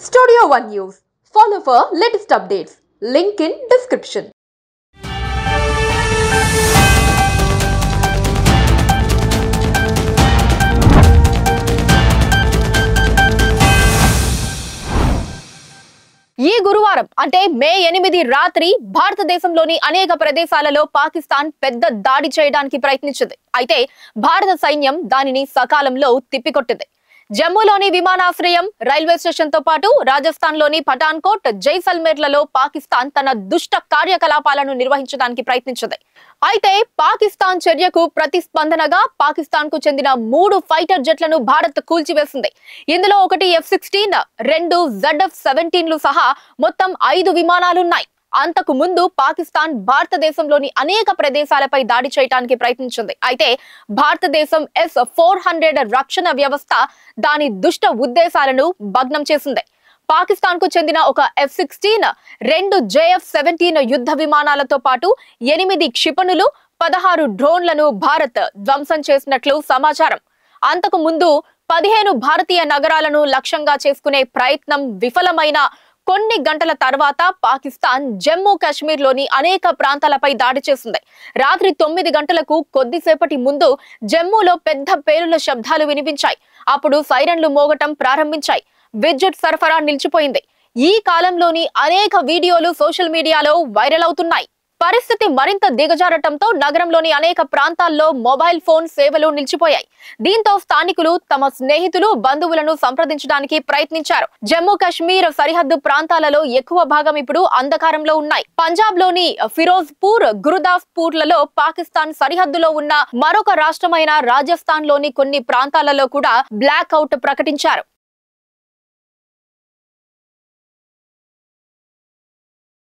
Studio One News. Follow for latest updates. Link in description. ఈ గురువారం అంటే మే 8 రాత్రి భారతదేశంలోని అనేక ప్రదేశాలలో పాకిస్తాన్ పెద్ద దాడి చేయడానికి ప్రయత్నించింది. అయితే భారత సైన్యం దానిని సకాలంలో తిప్పికొట్టింది. జమ్మూలోని విమానాశ్రయం, రైల్వే స్టేషన్ తో పాటు రాజస్థాన్ లోని పఠాన్కోట్, జైసల్మేర్లలో పాకిస్తాన్ తన దుష్ట కార్యకలాపాలను నిర్వహించడానికి ప్రయత్నించింది. అయితే పాకిస్తాన్ చర్యకు ప్రతిస్పందనగా పాకిస్తాన్ కు చెందిన 3 ఫైటర్ జెట్లను భారత్ కూల్చివేసింది. ఇందులో ఒకటి F-16, 2 ZF-17లు సహా మొత్తం 5 విమానాలున్నాయి. అంతకు ముందు పాకిస్తాన్ భారతదేశంలోని అనేక ప్రదేశాలపై దాడి చేయడానికి ప్రయత్నించింది. అయితే భారతదేశం S-400 రక్షణ వ్యవస్థ దాని దుష్ట ఉద్దేశాలను భగ్నం చేసింది. పాకిస్తాన్ కు చెందిన ఒక F-16, 2 JF-17 యుద్ధ విమానాలతో పాటు 8 క్షిపణులు, 16 డ్రోన్లను భారత్ ధ్వంసం చేసినట్లు సమాచారం. అంతకు ముందు 15 భారతీయ నగరాలను లక్ష్యంగా చేసుకునే ప్రయత్నం విఫలమైన కొన్ని గంటల తర్వాత పాకిస్తాన్ జమ్మూ కాశ్మీర్ లోని అనేక ప్రాంతాలపై దాడి చేసింది. రాత్రి 9 గంటలకు కొద్దిసేపటి ముందు జమ్మూలో పెద్ద పేలుల శబ్దాలు వినిపించాయి. అప్పుడు సైరన్లు మోగటం ప్రారంభించాయి. విద్యుత్ సరఫరా నిలిచిపోయింది. ఈ కాలంలోని అనేక వీడియోలు సోషల్ మీడియాలో వైరల్ అవుతున్నాయి. పరిస్థితి మరింత దిగజారటంతో నగరంలోని అనేక ప్రాంతాల్లో మొబైల్ ఫోన్ సేవలు నిలిచిపోయాయి. దీంతో స్థానికులు తమ స్నేహితులు, బంధువులను సంప్రదించడానికి ప్రయత్నించారు. జమ్మూ కాశ్మీర్ సరిహద్దు ప్రాంతాలలో ఎక్కువ భాగం ఇప్పుడు అంధకారంలో ఉన్నాయి. పంజాబ్ లోని ఫిరోజ్పూర్, గురుదాస్పూర్లలో పాకిస్తాన్ సరిహద్దులో ఉన్న మరొక రాష్ట్రమైన రాజస్థాన్ లోని కొన్ని ప్రాంతాలలో కూడా బ్లాక్ అవుట్ ప్రకటించారు.